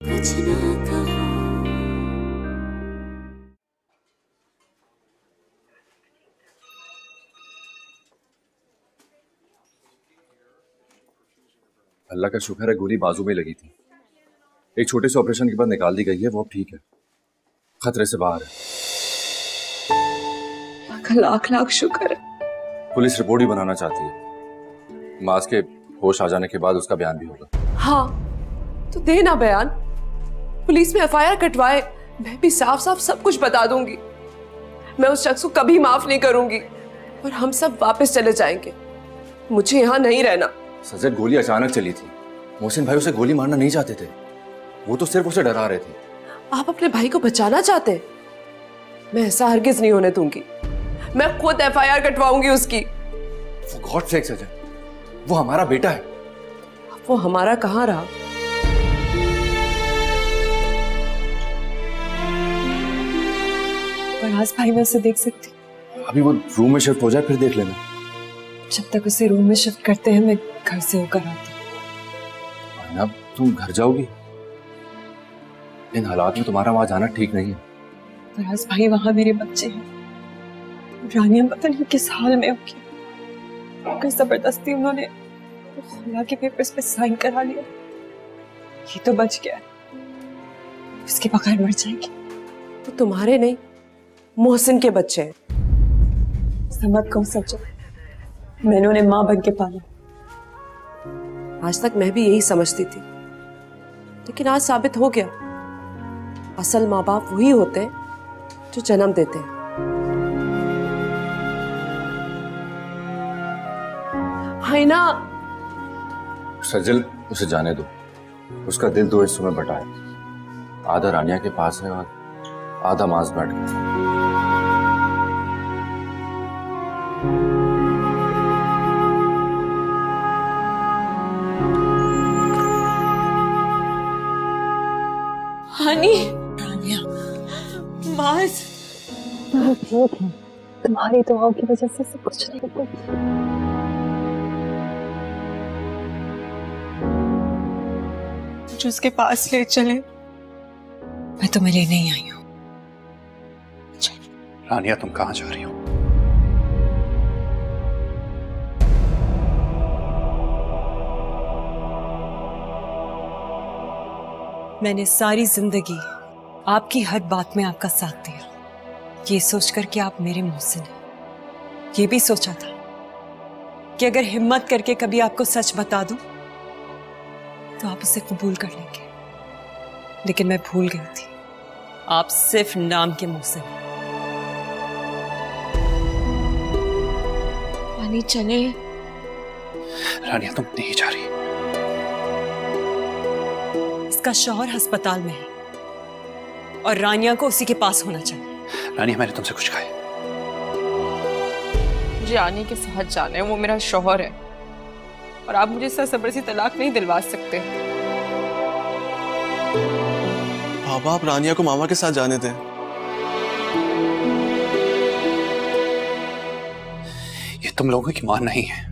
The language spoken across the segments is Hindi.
कुछ ना कहो। अल्लाह का शुक्र है गोली बाजू में लगी थी। एक छोटे से ऑपरेशन के बाद निकाल दी गई है, वो अब ठीक है, खतरे से बाहर है। लाख लाख शुक्र है। पुलिस रिपोर्ट भी बनाना चाहती है, मास के होश आ जाने के बाद उसका बयान भी होगा। हाँ तो देना बयान, पुलिस में एफआईआर कटवाए, मैं भी साफ साफ सब कुछ बता दूंगी। मैं उस शख्स को कभी माफ नहीं करूंगी और हम सब वापस चले जाएंगे। मुझे यहाँ नहीं रहना। सजद, गोली अचानक चली थी, मोहसिन भाई उसे गोली मारना नहीं चाहते थे, वो तो सिर्फ उसे डरा रहे थे। आप अपने भाई को बचाना चाहते हैं? मैं ऐसा हरगिज नहीं होने दूंगी। मैं खुद एफआईआर कटवाऊंगी उसकी। For God's sake सजद, वो हमारा बेटा है। वो हमारा कहाँ रहा? फराज भाई मैं उसे देख सकती? अभी वो रूम में शिफ्ट हो जाए फिर देख लेना। जब तक उसे रूम में शिफ्ट करते हैं मैं घर से होकर आती। अब तुम घर जाओगी? इन हालात में तुम्हारा वहां जाना ठीक नहीं है। फराज भाई वहां मेरे बच्चे हैं, रानिया पता नहीं किस हाल में होगी। फिर जबरदस्ती उन्होंने खुला के पेपर्स पे साइन करा लिया। ये तो बच गया, इसके बगैर मर जाएगी। तो तुम्हारे नहीं, मोहसिन के बच्चे हैं। समझ कौन सच, मैंने उन्हें माँ बन के पाला। आज तक मैं भी यही समझती थी, लेकिन आज साबित हो गया, असल माँ बाप वही होते हैं जो जन्म देते हैं। है ना? सजल, उसे जाने दो, उसका दिल दो हिस्सों में बटा है, आधा रानिया के पास है और आधा मांस बैठ गया। हानी, रानिया, मास, ठीक है, तुम्हारी दुआओं की वजह से सब कुछ नहीं हुआ। जो उसके पास ले चले, मैं तुम्हें लेने ही आई हूँ। रानिया, तुम कहाँ जा रही हो? मैंने सारी जिंदगी आपकी हर बात में आपका साथ दिया, ये सोचकर कि आप मेरे मोहसिन हैं। ये भी सोचा था कि अगर हिम्मत करके कभी आपको सच बता दूं तो आप उसे कबूल कर लेंगे, लेकिन मैं भूल गई थी, आप सिर्फ नाम के मोहसिन हैं। पानी चले। रानिया, तुम नहीं जा रही। इसका शौहर अस्पताल में है और रानिया को उसी के पास होना चाहिए। रानिया, मैंने तुमसे कुछ कहा है? मुझे आने के साथ जाना है, वो मेरा शौहर है और आप मुझे सबर से तलाक नहीं दिलवा सकते। बाबा, आप रानिया को मामा के साथ जाने दें। ये तुम लोगों की मां नहीं है।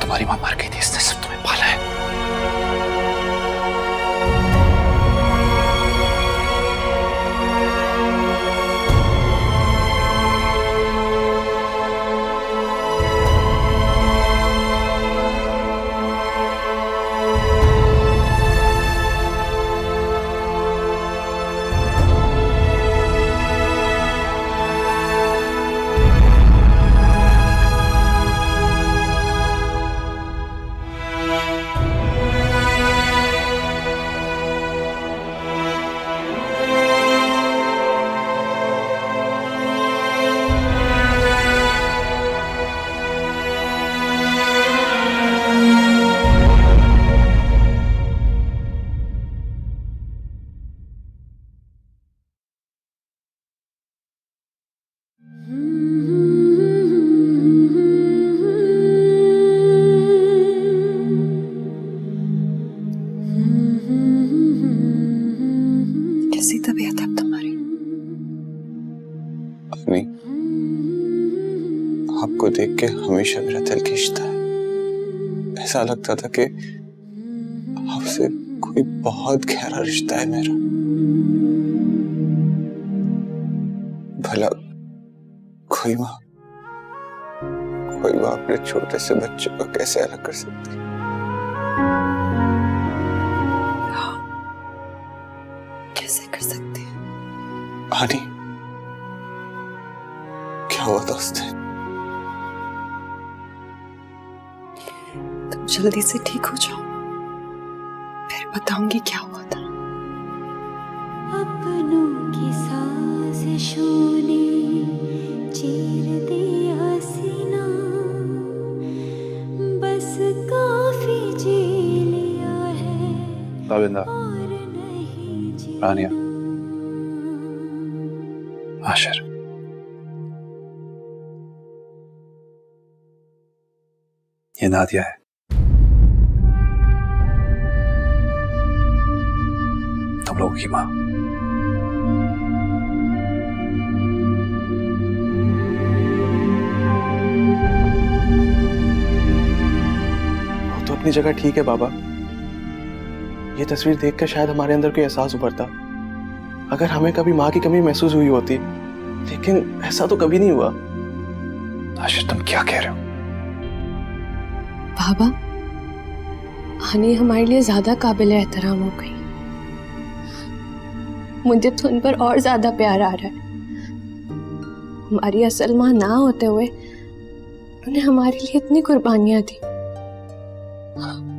तुम्हारी मां मर गई थी, इसने सिर्फ तुम्हें पाला है। के हमेशा मेरा दिल खींचता है। ऐसा लगता था कि आपसे कोई बहुत गहरा रिश्ता है मेरा। भला कोई माँ अपने छोटे से बच्चे को कैसे अलग कर सकती है? कैसे कर सकते हैं? आनी, क्या हुआ था उस दिन? तुम जल्दी से ठीक हो जाओ, फिर बताऊंगी क्या हुआ था। अपनों की साजिशों ने चीर दिया सीना, बस काफी जी लिया है बाबिंदा, और नहीं जी। रानिया, आशिर, ये नादिया है। तुम लोगों की माँ। वो तो अपनी जगह ठीक है बाबा। ये तस्वीर देखकर शायद हमारे अंदर कोई एहसास उभरता, अगर हमें कभी माँ की कमी महसूस हुई होती, लेकिन ऐसा तो कभी नहीं हुआ। आशिर, तुम क्या कह रहे हो? बाबा, आनी हमारे लिए ज्यादा काबिल एहतराम हो गई। मुझे तो उन पर और ज्यादा प्यार आ रहा है। हमारी असल माँ ना होते हुए उन्होंने हमारे लिए इतनी कुर्बानियां दी,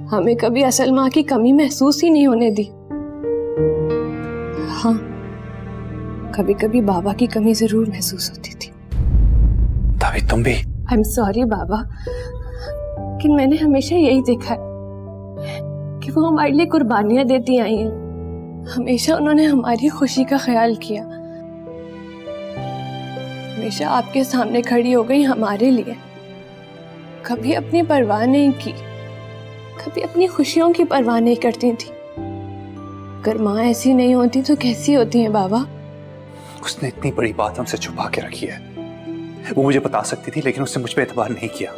हमें कभी असल माँ की कमी महसूस ही नहीं होने दी। हाँ, कभी कभी बाबा की कमी जरूर महसूस होती थी। तभी तुम भी। आई एम सॉरी बाबा, लेकिन मैंने हमेशा यही देखा है कि वो हमारे लिए कुर्बानियां देती आई हैं। हमेशा उन्होंने हमारी खुशी का ख्याल किया, हमेशा आपके सामने खड़ी हो गई हमारे लिए। कभी अपनी परवाह नहीं की, कभी अपनी खुशियों की परवाह नहीं करती थी। अगर माँ ऐसी नहीं होती तो कैसी होती है बाबा? उसने इतनी बड़ी बात हमसे छुपा के रखी है। वो मुझे बता सकती थी, लेकिन उसने मुझ पे एतबार नहीं किया।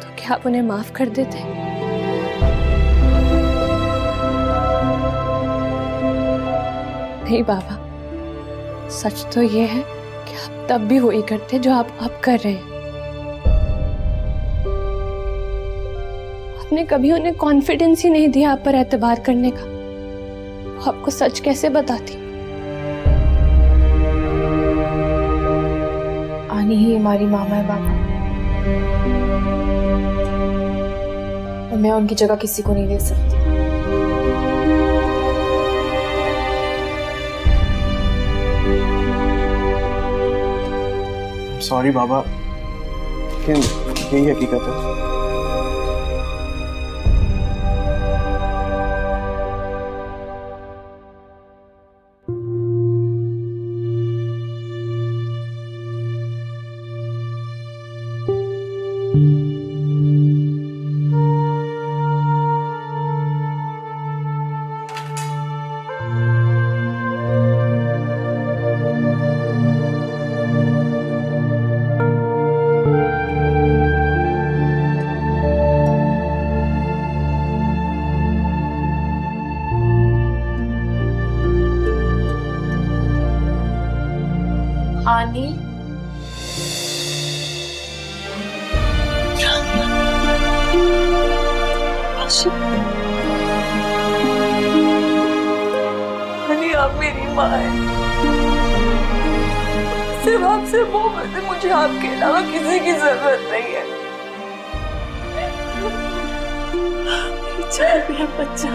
तो क्या आप उन्हें माफ कर देते? नहीं बाबा, सच तो ये है कि आप तब भी वही करते जो आप अब कर रहे हैं। आपने कभी उन्हें कॉन्फिडेंस ही नहीं दिया आप पर एतबार करने का। वो आपको सच कैसे बताती? आनी ही हमारी मामा है बाबा, और मैं उनकी जगह किसी को नहीं ले सकती। सॉरी बाबा, लेकिन यही हकीकत है। आनी, आनी, आप मेरी माँ है। सिर्फ आपसे मोहब्बत है, मुझे आपके अलावा किसी की जरूरत नहीं है। मेरा बच्चा।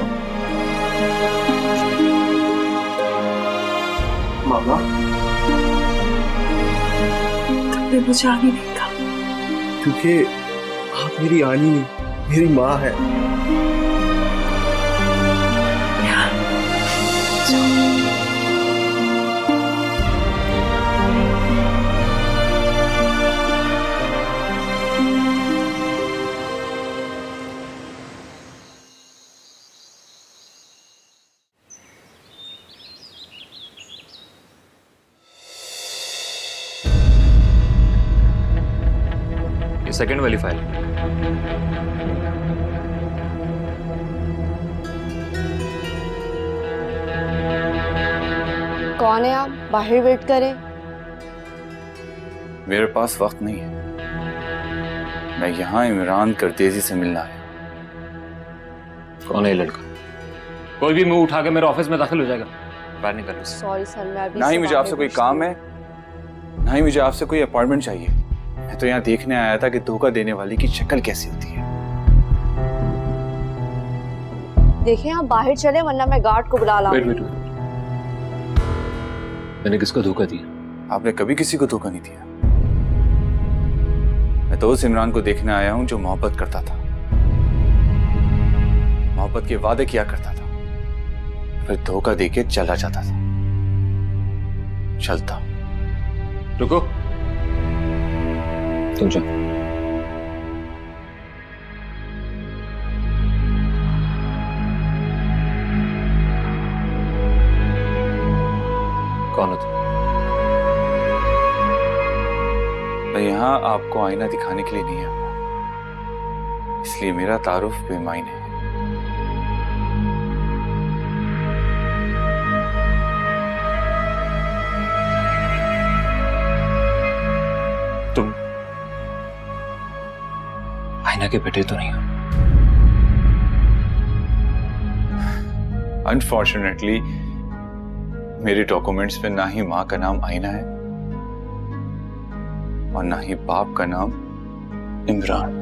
मामा, तुमने मुझे आनी नहीं कहा, क्योंकि आप मेरी आनी नहीं, मेरी माँ है। सेकंड वाली फाइल। कौन है आप? बाहर वेट करें। मेरे पास वक्त नहीं है, मैं यहाँ इमरान करतेजी से मिलना है। कौन है ये लड़का? कोई भी मुंह उठा के मेरे ऑफिस में दाखिल हो जाएगा, बाहर निकल। सॉरी सर, मैं अभी ना ही मुझे आपसे कोई काम है, ना ही मुझे आपसे कोई अपॉइंटमेंट चाहिए। मैं तो यहाँ देखने आया था कि धोखा देने वाली की शक्ल कैसी होती है। देखिए आप बाहर चले वरना मैं गार्ड को बुला लाऊं। वेट। मैंने किसको धोखा दिया? आपने कभी किसी को धोखा नहीं दिया। मैं तो उस इमरान को देखने आया हूं जो मोहब्बत करता था, मोहब्बत के वादे किया करता था, फिर धोखा देके चला जाता था। चलता। रुको, तुम जाओ। कौन हो तुम? मैं यहाँ आपको आईना दिखाने के लिए नहीं आया, इसलिए मेरा तारुफ बेमायने है। तुम आईना के बेटे तो नहीं हो? अनफॉर्चुनेटली मेरे डॉक्यूमेंट्स में ना ही माँ का नाम आईना है और ना ही बाप का नाम इमरान।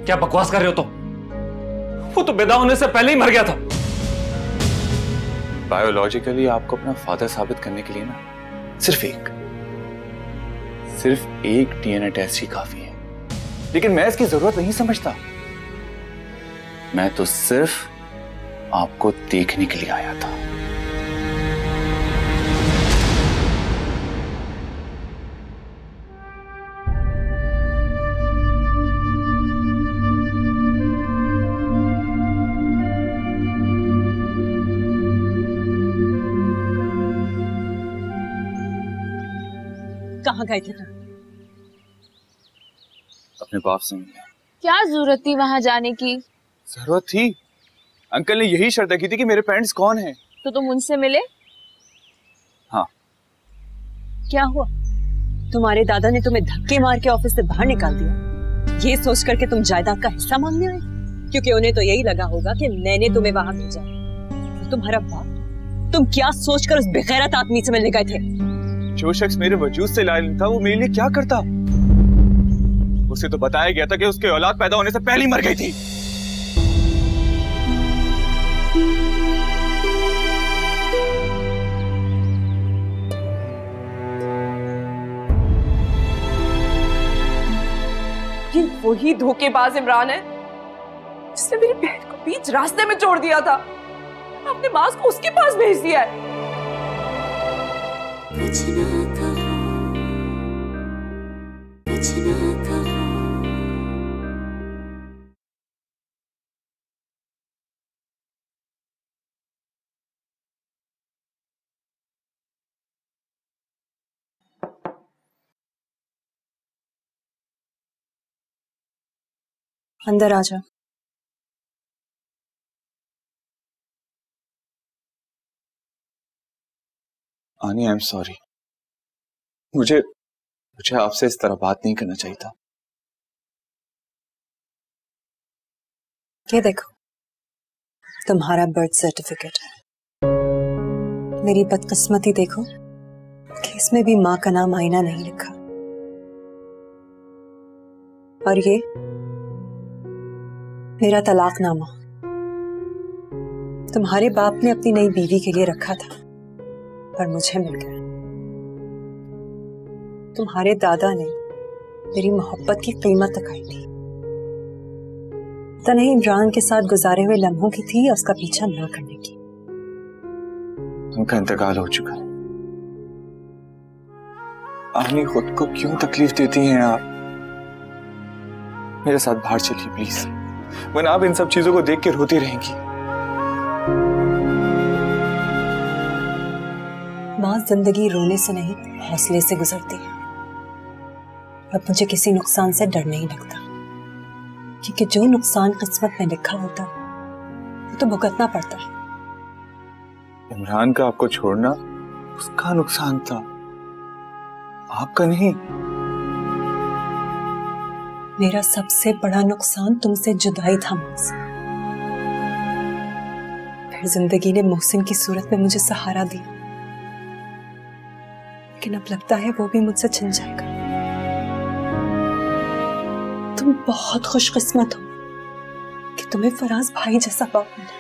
क्या बकवास कर रहे हो तुम? वो तो पैदा होने से पहले ही मर गया था। बायोलॉजिकली आपको अपना फादर साबित करने के लिए ना सिर्फ एक डीएनए टेस्ट ही काफी है, लेकिन मैं इसकी जरूरत नहीं समझता। मैं तो सिर्फ आपको देखने के लिए आया था। कहाँ गए थे तुम? अपने बाप से मिलने। क्या जरूरत थी वहां जाने की? जरूरत थी, अंकल ने यही शर्त की थी कि मेरे पेरेंट्स कौन हैं। तो तुम उनसे मिले? हाँ। क्या हुआ? तुम्हारे दादा ने तुम्हें धक्के मार के ऑफिस से बाहर निकाल दिया, ये सोच करके तुम जायदाद का हिस्सा मांगने आए? क्योंकि उन्हें तो यही लगा होगा कि मैंने तुम्हें वहां भेजा। तुम्हारा बाप, तुम क्या सोचकर उस बेगैरत आदमी से मिलने गए थे? जो शख्स मेरे वजूद से लायल था वो मेरे लिए क्या करता? उसे तो बताया गया था कि उसके औलाद पैदा होने से पहले ही मर गई थी। ये वही धोखेबाज इमरान है जिसने मेरी बहन को बीच रास्ते में छोड़ दिया था। आपने मास को उसके पास भेज दिया है। कुछ ना कहो, कुछ ना कहो। अंदर आ जा। आनी, आई एम सॉरी। मुझे आपसे इस तरह बात नहीं करना चाहिए था। ये देखो, तुम्हारा बर्थ सर्टिफिकेट है। मेरी बदकिस्मती देखो कि इसमें भी माँ का नाम आईना नहीं लिखा। और ये मेरा तलाकनामा तुम्हारे बाप ने अपनी नई बीवी के लिए रखा था, पर मुझे मिल गया। तुम्हारे दादा ने मेरी मोहब्बत की कीमत तकाई थी। तो नहीं इमरान के साथ गुजारे हुए लम्हों की थी या उसका पीछा ना करने की। उनका इंतकाल हो चुका है। आनी, खुद को क्यों तकलीफ देती हैं आप? मेरे साथ बाहर चलिए प्लीज, वरना आप इन सब चीजों को देख के रोती रहेंगी। माँ जिंदगी रोने से नहीं हौसले से गुजरती है। अब मुझे किसी नुकसान से डर नहीं लगता, क्योंकि जो नुकसान किस्मत में लिखा होता वो तो भुगतना पड़ता है। इमरान का आपको छोड़ना उसका नुकसान था, आपका नहीं। मेरा सबसे बड़ा नुकसान तुमसे जुदाई था मुझसे। फिर जिंदगी ने मोहसिन की सूरत में मुझे सहारा दिया, लेकिन अब लगता है वो भी मुझसे छिन जाएगा। तुम बहुत खुशकिस्मत हो कि तुम्हें फराज भाई जैसा बाप मिला,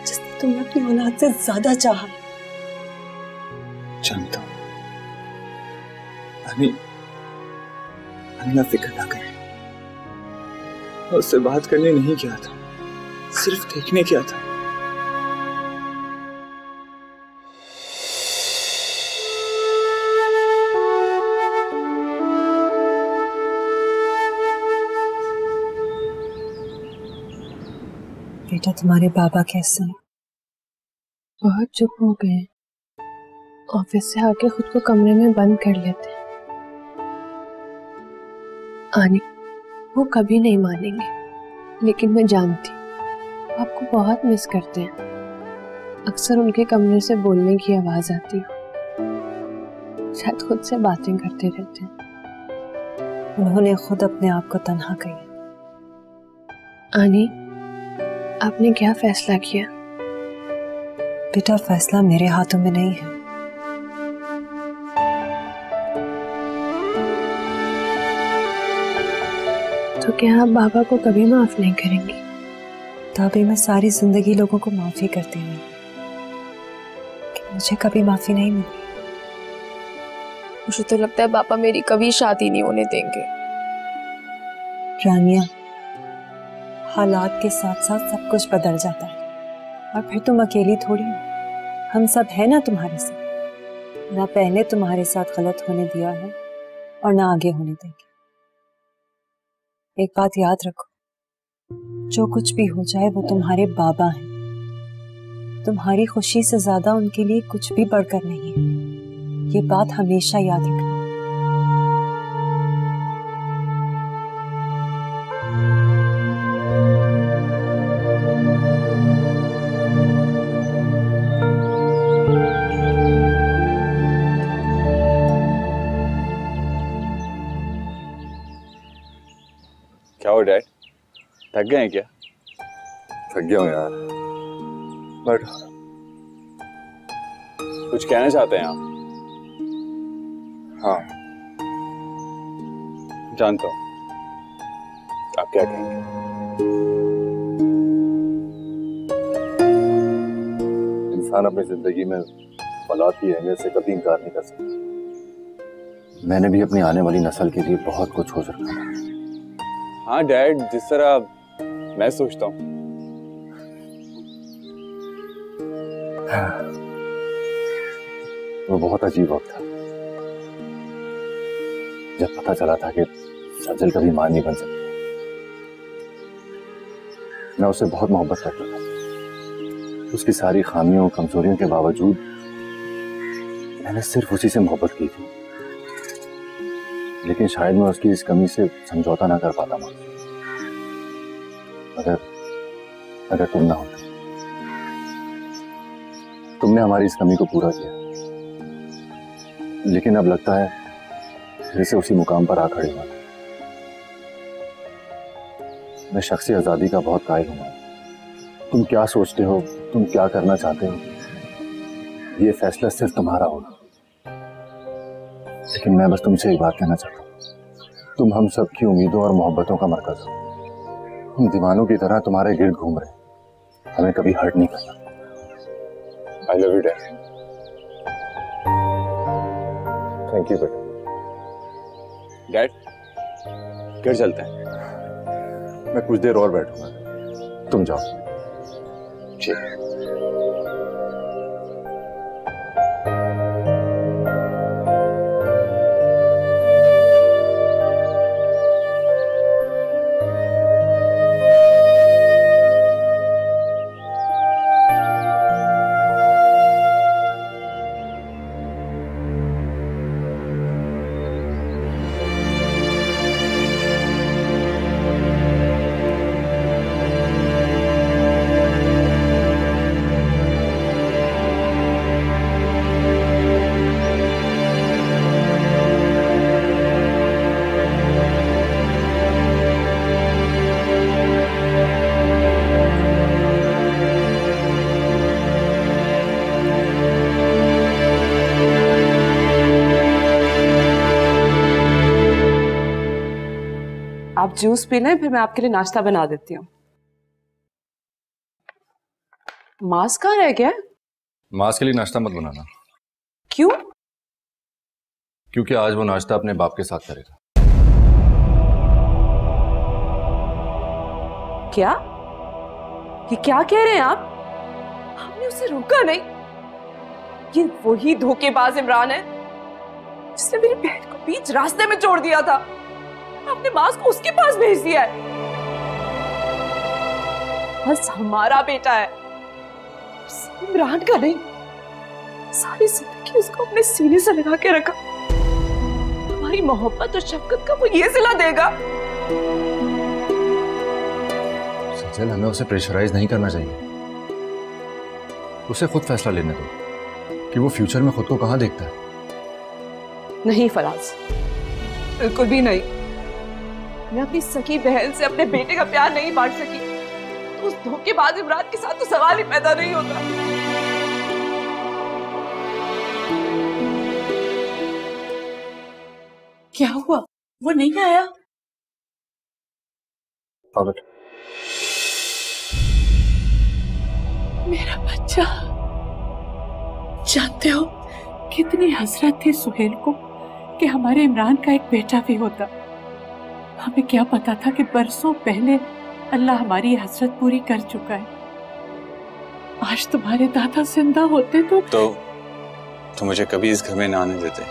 जिसने तुम्हें अपनी औलाद से ज्यादा चाहा। जानता हूं अन्ना फिक्र ना करें, मैं उससे बात करने नहीं किया था, सिर्फ देखने किया था। बेटा, तुम्हारे बाबा कैसे हैं? बहुत चुप हो गए, ऑफिस से आके खुद को कमरे में बंद कर लेते हैं। आनी, वो कभी नहीं मानेंगे, लेकिन मैं जानती आपको बहुत मिस करते हैं। अक्सर उनके कमरे से बोलने की आवाज आती है, शायद खुद से बातें करते रहते हैं। उन्होंने खुद अपने आप को तन्हा किया। आनी, आपने क्या फैसला किया? बेटा, फैसला मेरे हाथों में नहीं है। तो क्या आप बाबा को कभी माफ नहीं करेंगी? तभी मैं सारी जिंदगी लोगों को माफी करती हूँ, कि मुझे कभी माफी नहीं मिली। मुझे तो लगता है पापा मेरी कभी शादी नहीं होने देंगे। रानिया, हालात के साथ साथ सब कुछ बदल जाता है, और फिर तुम अकेली थोड़ी हो, हम सब है ना तुम्हारे साथ। ना पहले तुम्हारे साथ गलत होने दिया है और ना आगे होने देंगे। एक बात याद रखो, जो कुछ भी हो जाए वो तुम्हारे बाबा हैं। तुम्हारी खुशी से ज्यादा उनके लिए कुछ भी बढ़कर नहीं है, ये बात हमेशा याद रखना। क्या हो डैड, थक गए हैं क्या? थक गया हूँ यार। बट कुछ कहना चाहते हैं आप? हाँ, जानता हूँ आप क्या कहेंगे। इंसान अपनी जिंदगी में औलाद की अहमियत से कभी इनकार नहीं कर सकता। मैंने भी अपनी आने वाली नस्ल के लिए बहुत कुछ सोच रखा है। हाँ डैड, जिस तरह मैं सोचता हूँ। वो बहुत अजीब वक्त था जब पता चला था कि सजल कभी मां नहीं बन सकती। मैं उससे बहुत मोहब्बत करता था। उसकी सारी खामियों कमजोरियों के बावजूद मैंने सिर्फ उसी से मोहब्बत की थी, लेकिन शायद मैं उसकी इस कमी से समझौता ना कर पाता मां। अगर तुम ना होते, तुमने हमारी इस कमी को पूरा किया, लेकिन अब लगता है फिर से उसी मुकाम पर आ खड़े हुआ। मैं शख्सी आजादी का बहुत कायल हूं। तुम क्या सोचते हो, तुम क्या करना चाहते हो, ये फैसला सिर्फ तुम्हारा होगा। लेकिन मैं बस तुमसे एक बात कहना चाहता हूं, तुम हम सब की उम्मीदों और मोहब्बतों का मरकज हो। हम दीवानों की तरह तुम्हारे गिर्द घूम रहे, हमें कभी हर्ट नहीं करना। I love you dad. Thank you बेटा। डैड, घर चलते हैं। मैं कुछ देर और बैठूंगा, तुम जाओ। ठीक। जूस पी लें, फिर मैं आपके लिए नाश्ता बना देती हूँ। मास्क कहाँ रह गया? मास के लिए नाश्ता मत बनाना। क्यों? क्योंकि आज वो नाश्ता अपने बाप के साथ करेगा। क्या? ये क्या कह रहे हैं आप? हमने उसे रोका नहीं। ये वही धोखेबाज इमरान है जिसने मेरी बहन को बीच रास्ते में छोड़ दिया था। आपने मास्क को उसके पास भेज दिया है। बस हमारा बेटा है, इमरान का नहीं। सारी जिंदगी उसको अपने सीने से लगा के रखा। हमारी मोहब्बत और शफकत का वो ये सिला देगा। सजल, हमें उसे प्रेशराइज नहीं करना चाहिए। उसे खुद फैसला लेने दो कि वो फ्यूचर में खुद को कहां देखता है। नहीं फराज, बिल्कुल भी नहीं। मैं अपनी सगी बहन से अपने बेटे का प्यार नहीं बांट सकी तो उस धोखेबाज इमरान के साथ तो सवाल ही पैदा नहीं होता। क्या हुआ? वो नहीं आया? मेरा बच्चा। जानते हो कितनी हसरत थी सुहेल को कि हमारे इमरान का एक बेटा भी होता। हमें क्या पता था कि बरसों पहले अल्लाह हमारी हसरत पूरी कर चुका है। आज तुम्हारे दादा जिंदा होते तो मुझे कभी इस घर में ना आने देते।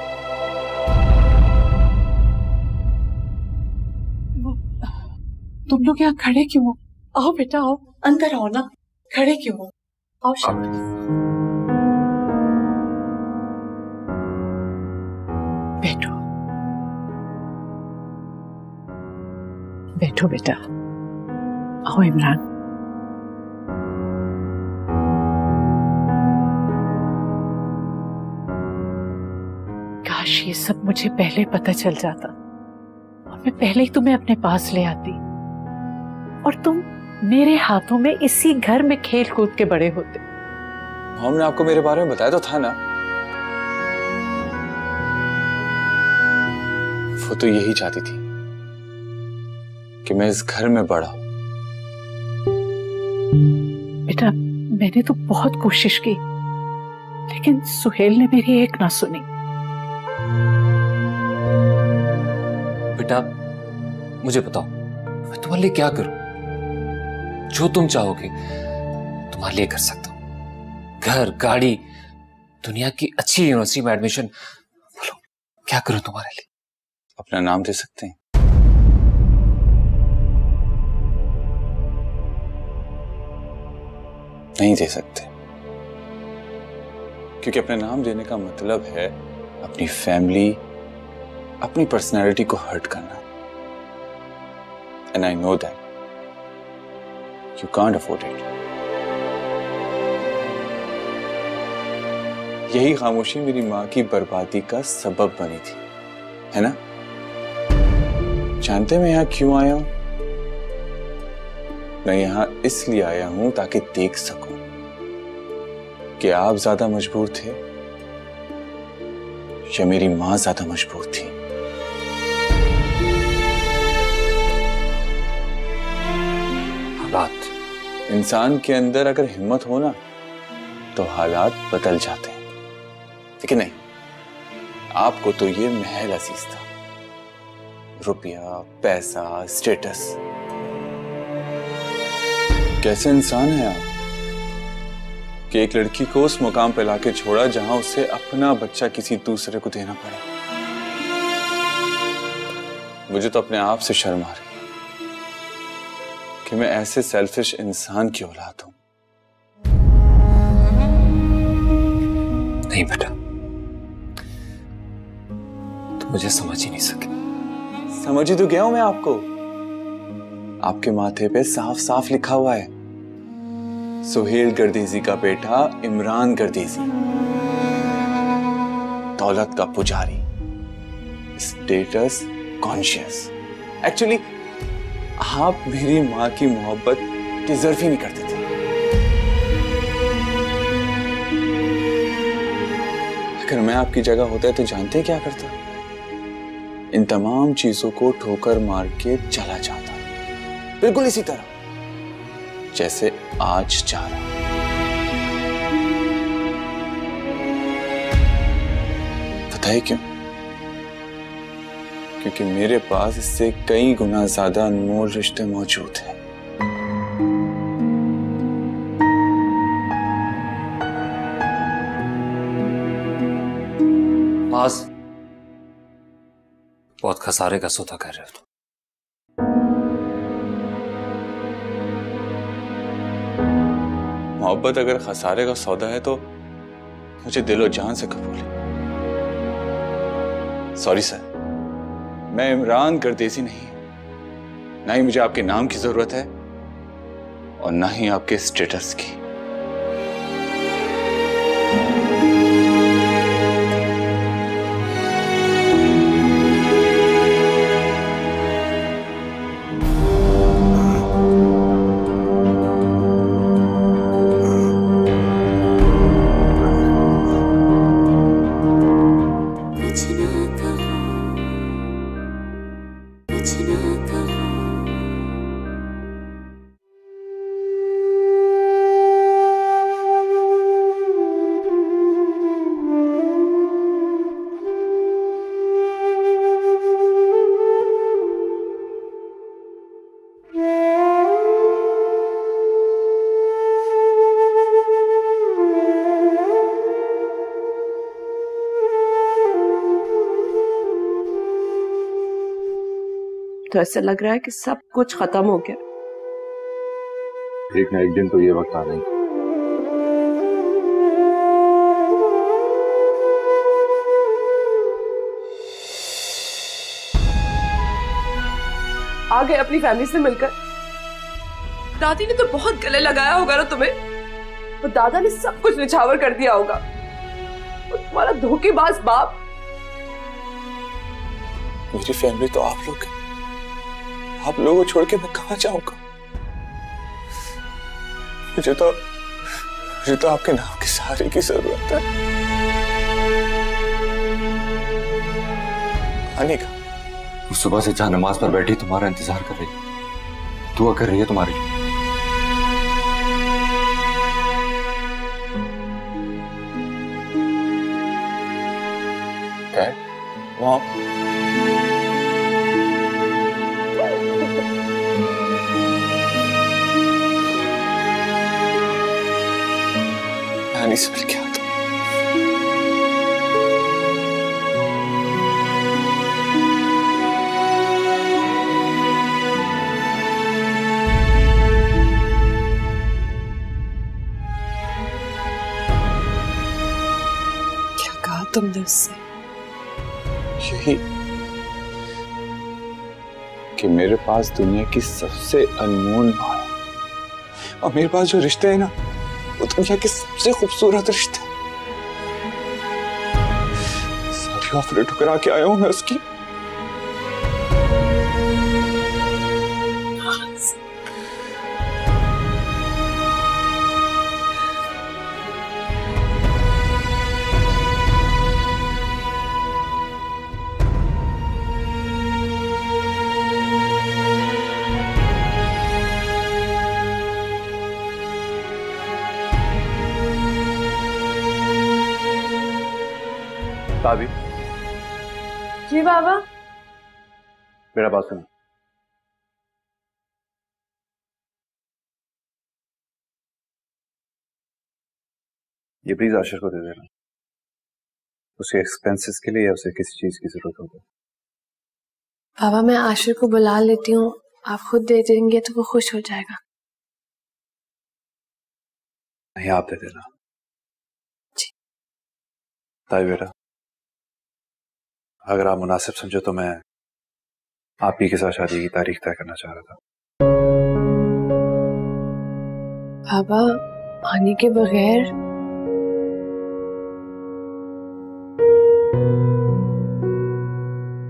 तुम लोग यहाँ खड़े क्यों हो? आओ बेटा आओ, अंदर आओ ना। खड़े क्यों हो? आओ बैठो बैठो बेटा। आओ इमरान। काश ये सब मुझे पहले पता चल जाता और मैं पहले ही तुम्हें अपने पास ले आती और तुम मेरे हाथों में इसी घर में खेल कूद के बड़े होते। हमने आपको मेरे बारे में बताया तो था ना। वो तो यही चाहती थी कि मैं इस घर में बड़ा हूं। बेटा मैंने तो बहुत कोशिश की लेकिन सुहेल ने मेरी एक ना सुनी। बेटा मुझे बताओ, मैं तुम्हारे लिए क्या करूं? जो तुम चाहोगे तुम्हारे लिए कर सकता हूं। घर, गाड़ी, दुनिया की अच्छी यूनिवर्सिटी में एडमिशन। बोलो क्या करूं तुम्हारे लिए? अपना नाम दे सकते हैं? नहीं दे सकते, क्योंकि अपना नाम देने का मतलब है अपनी फैमिली, अपनी पर्सनैलिटी को हर्ट करना। And I know that you can't afford it. यही खामोशी मेरी मां की बर्बादी का सबब बनी थी, है ना? जानते मैं यहां क्यों आया हूं? मैं यहां इसलिए आया हूं ताकि देख सकूं कि आप ज्यादा मजबूर थे या मेरी मां ज्यादा मजबूर थी। हालात, इंसान के अंदर अगर हिम्मत हो ना तो हालात बदल जाते हैं। लेकिन नहीं, आपको तो ये महल अजीज था, रुपया, पैसा, स्टेटस। कैसे इंसान है आप कि एक लड़की को उस मुकाम पे लाके छोड़ा जहां उसे अपना बच्चा किसी दूसरे को देना पड़े। मुझे तो अपने आप से शर्म आ रही कि मैं ऐसे सेल्फिश इंसान की औलाद हूं। नहीं बेटा, तुम मुझे समझ ही नहीं सके। समझ ही तो गया हूं मैं आपको। आपके माथे पे साफ साफ लिखा हुआ है, सुहेल गर्देजी का बेटा इमरान गर्देजी, दौलत का पुजारी, स्टेटस कॉन्शियस। एक्चुअली आप मेरी मां की मोहब्बत डिजर्व ही नहीं करते थे। अगर मैं आपकी जगह होता तो जानते क्या करता? इन तमाम चीजों को ठोकर मार के चला जाता, बिल्कुल इसी तरह जैसे आज जा रहा। पता है क्यों? क्योंकि मेरे पास इससे कई गुना ज्यादा अनमोल रिश्ते मौजूद हैं। माज, बहुत खसारे का सौदा कर रहे हो तुम। मोहब्बत अगर खसारे का सौदा है तो मुझे दिलो जान से कबूल है। सॉरी सर, मैं इमरान गर्देसी नहीं, ना ही मुझे आपके नाम की जरूरत है और ना ही आपके स्टेटस की। तो ऐसा लग रहा है कि सब कुछ खत्म हो गया। एक ना एक दिन तो ये वक्त आना ही। आ गए अपनी फैमिली से मिलकर। दादी ने तो बहुत गले लगाया होगा ना तुम्हें, और दादा ने सब कुछ निछावर कर दिया होगा। और तुम्हारा धोखेबाज बाप। मेरी फैमिली तो आप लोग हैं। आप लोगों को छोड़ के मैं कहां जाऊंगा? मुझे तो आपके नाम के सहारे की जरूरत है। आने का सुबह से जहां नमाज पर बैठी तुम्हारा इंतजार कर रही, दुआ कर रही है तुम्हारे लिए। Dad, Mom. नानी से मिल के आता। क्या कहा तुमने उससे? यही कि मेरे पास दुनिया की सबसे अनमोल माँ है, और मेरे पास जो रिश्ते हैं ना, वो दुनिया के सबसे खूबसूरत रिश्ते। सारी ऑफरें ठुकरा के आया हूं मैं उसकी। भाभी, जी बाबा। मेरा बात सुनो। ये प्लीज आशिर को दे देना, उसके एक्सपेंसेस के लिए या उसे किसी चीज की जरूरत हो तो। बाबा, मैं आशिर को बुला लेती हूँ, आप खुद दे देंगे तो वो खुश हो जाएगा। नहीं, आप दे देना। जी। ताई बेटा, अगर आप मुनासिब समझो तो मैं आप ही के साथ शादी की तारीख तय करना चाह रहा था। बाबा, आने के बगैर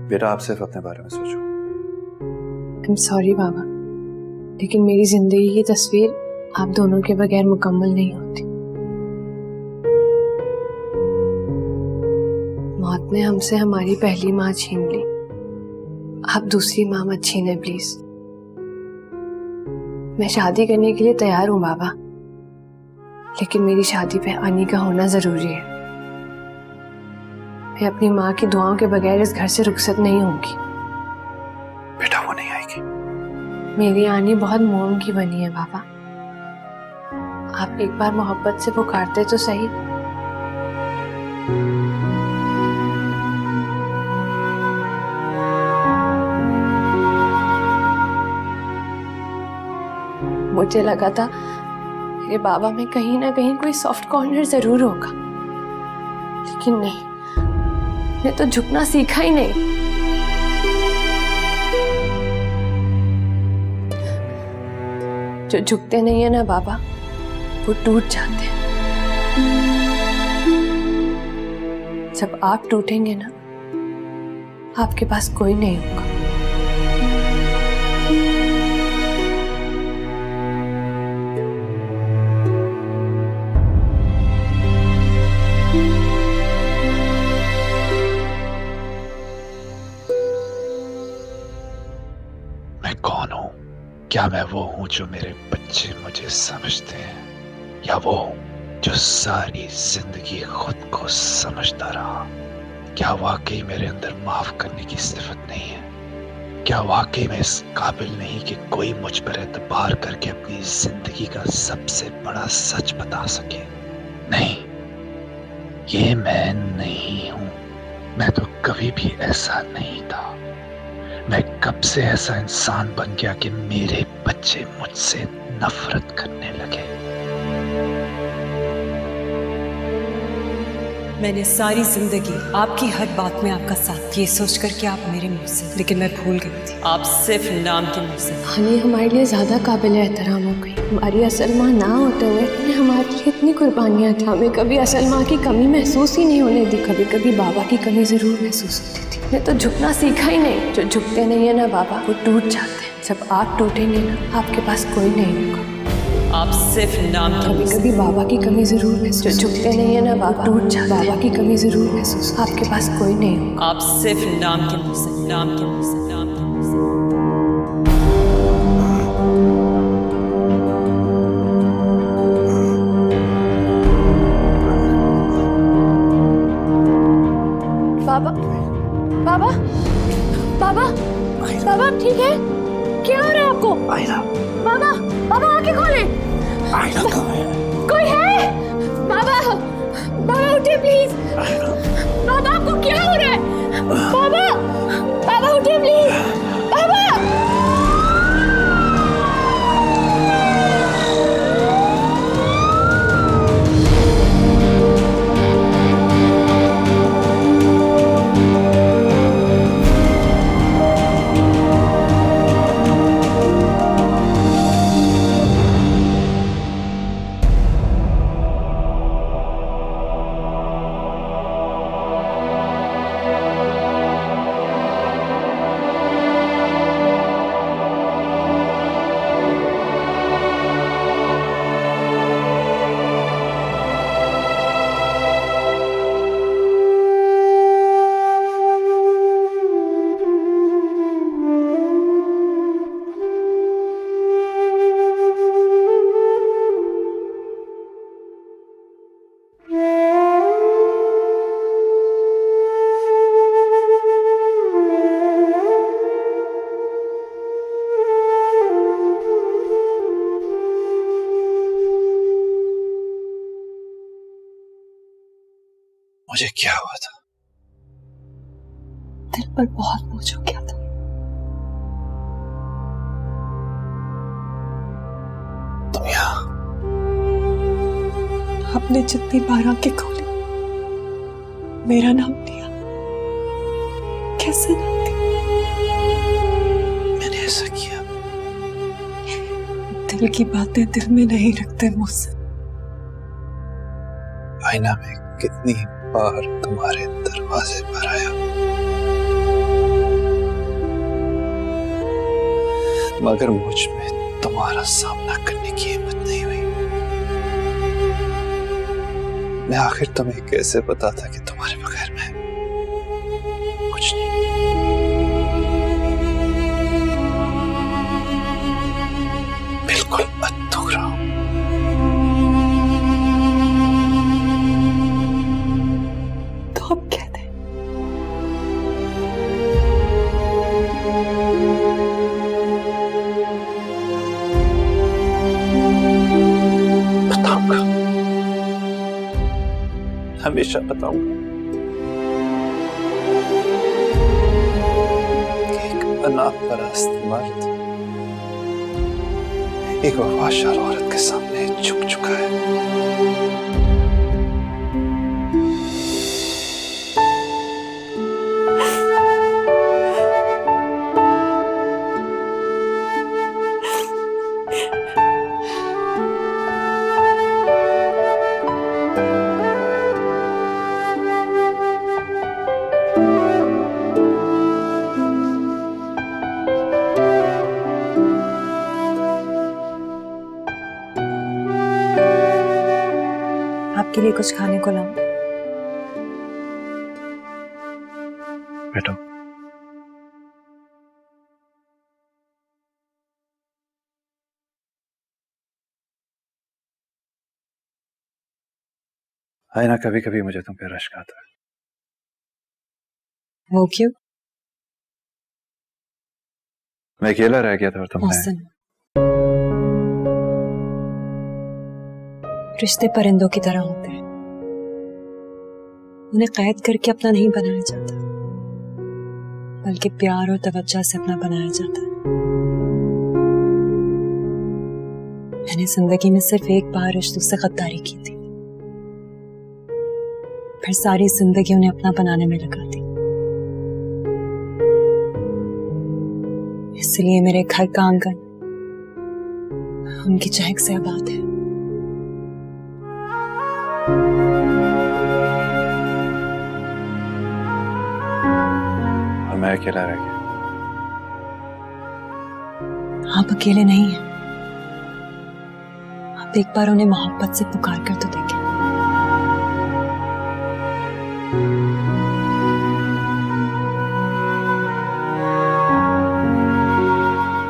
बेटा, आप सिर्फ अपने बारे में सोचो। I'm sorry बाबा, लेकिन मेरी जिंदगी की तस्वीर आप दोनों के बगैर मुकम्मल नहीं होती। मौत ने हमसे हमारी पहली माँ छीन ली, आप दूसरी माँ मत छीने प्लीज। मैं शादी करने के लिए तैयार हूँ बाबा, लेकिन मेरी शादी पे आनी का होना जरूरी है। मैं अपनी माँ की दुआओं के बगैर इस घर से रुखसत नहीं होंगी। बेटा वो नहीं आएगी। मेरी आनी बहुत मोम की बनी है बाबा, आप एक बार मोहब्बत से पुकारते तो सही। मुझे लगा था मेरे बाबा में कहीं ना कहीं कोई सॉफ्ट कॉर्नर जरूर होगा, लेकिन नहीं, मैंने तो झुकना सीखा ही नहीं। जो झुकते नहीं है ना बाबा, वो टूट जाते हैं। जब आप टूटेंगे ना, आपके पास कोई नहीं होगा। मैं कौन हूं? क्या मैं वो हूं जो मेरे बच्चे मुझे समझते हैं, या वो हूं जो सारी जिंदगी खुद को समझता रहा? क्या वाकई मेरे अंदर माफ करने की सिफत नहीं है? क्या वाकई मैं इस काबिल नहीं कि कोई मुझ पर एतबार करके अपनी जिंदगी का सबसे बड़ा सच बता सके? नहीं, ये मैं नहीं हूं। मैं तो कभी भी ऐसा नहीं था। मैं कब से ऐसा इंसान बन गया कि मेरे बच्चे मुझसे नफरत करने लगे। मैंने सारी जिंदगी आपकी हर बात में आपका साथ, ये सोचकर कि आप मेरे मुंह से, लेकिन मैं भूल गई थी आप सिर्फ नाम के मुंह से। हानि हमारे लिए ज्यादा काबिल एहतराम हो गई। हमारी असल माँ ना होते हुए उन्हें हमारे लिए इतनी कुर्बानियां थी। हमें कभी असल माँ की कमी महसूस ही नहीं होने दी। कभी कभी बाबा की कमी जरूर महसूस होती थी। मैं तो झुकना सीखा ही नहीं। जो झुकते नहीं है ना बाबा, वो टूट जाते हैं। जब आप टूटेंगे ना, आपके पास कोई नहीं होगा। आप सिर्फ नाम के कभी कभी बाबा की कमी जरूर महसूस। जो झुकते नहीं है ना बाबा, टूट जाते हैं। बाबा की कमी जरूर महसूस। आपके पास कोई नहीं होगा। आप सिर्फ नाम के मुंह से, नाम के मुंह से, नाम के मुंह से। बाबा, बाबा, बाबा, बाबा ठीक है? क्या हो रहा है आपको? बाबा, बाबा आंखें खोलें। कोई है? बाबा, बाबा उठिए प्लीज। बाबा आपको क्या हो रहा है? बाबा, बाबा उठिए प्लीज। बाबा, मुझे क्या हुआ था? दिल पर बहुत बोझ हो गया था। तुम यहाँ? आपने जितनी बार आंखें खोली, मेरा नाम लिया, कैसे नाम लिया? मैंने ऐसा किया? दिल की बातें दिल में नहीं रखते मुझसे। आईना में कितनी बार तुम्हारे दरवाजे पर आया, मगर मुझ में तुम्हारा सामना करने की हिम्मत नहीं हुई। मैं आखिर तुम्हें कैसे बताता कि तुम्हारे बगैर मैं कुछ नहीं। हमेशा बताऊंगा कि एक अनापरस्त मर्द एक वफादार औरत के सामने झुक चुका है। आपके लिए कुछ खाने को लाऊं? बैठो। है ना, कभी कभी मुझे तुम पे रश्क आता है। वो क्यों? मैं अकेला रह गया था और तुमने रिश्ते परिंदों की तरह होते हैं, उन्हें कैद करके अपना नहीं बनाया जाता, बल्कि प्यार और तवज्जो से अपना बनाया जाता है। मैंने जिंदगी में सिर्फ एक बार रिश्तों से गद्दारी की थी, फिर सारी जिंदगी उन्हें अपना बनाने में लगा दी। इसलिए मेरे घर का आंगन उनकी चहक से आबाद है। और मैं अकेला रह गया। आप अकेले नहीं हैं। आप एक बार उन्हें मोहब्बत से पुकार कर तो देखें।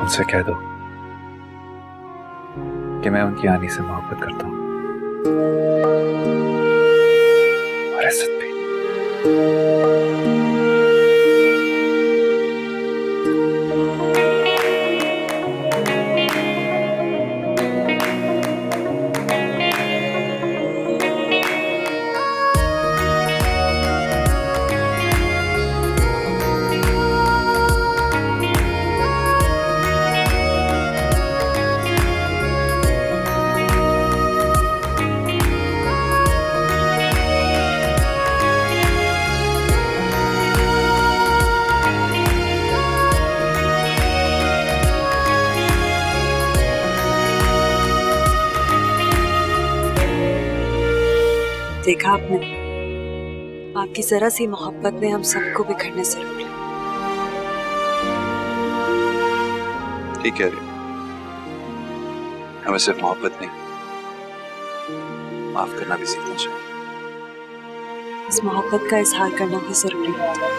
उनसे कह दो कि मैं उनकी आनी से मोहब्बत करता हूँ और इज्जत भी। देखा आपने, आपकी जरा सी मोहब्बत ने हम सबको बिखरने से रोक लिया। ठीक कह रही, हमें सिर्फ मोहब्बत नहीं, माफ करना भी सीखना चाहिए। इस मोहब्बत का इजहार करना भी जरूरी होता है।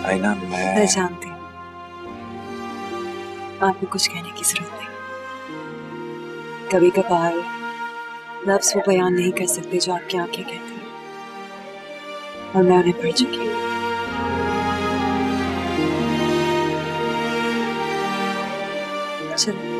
आईना, मैं जानती हूँ आपको कुछ कहने की जरूरत नहीं। कभी कभार लफ्ज़ वो बयान नहीं कर सकते जो आपकी आंखें कहती हैं, और मैं उन्हें पढ़ चुकी हूँ। चलो।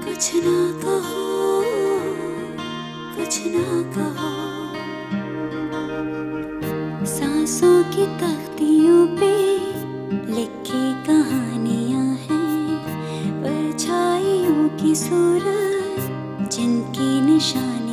कुछ ना कहो, कुछ ना कहो। सांसों की तख्तियों पे लिखी कहानियां हैं, परछाइयों की सूरत जिनकी निशानी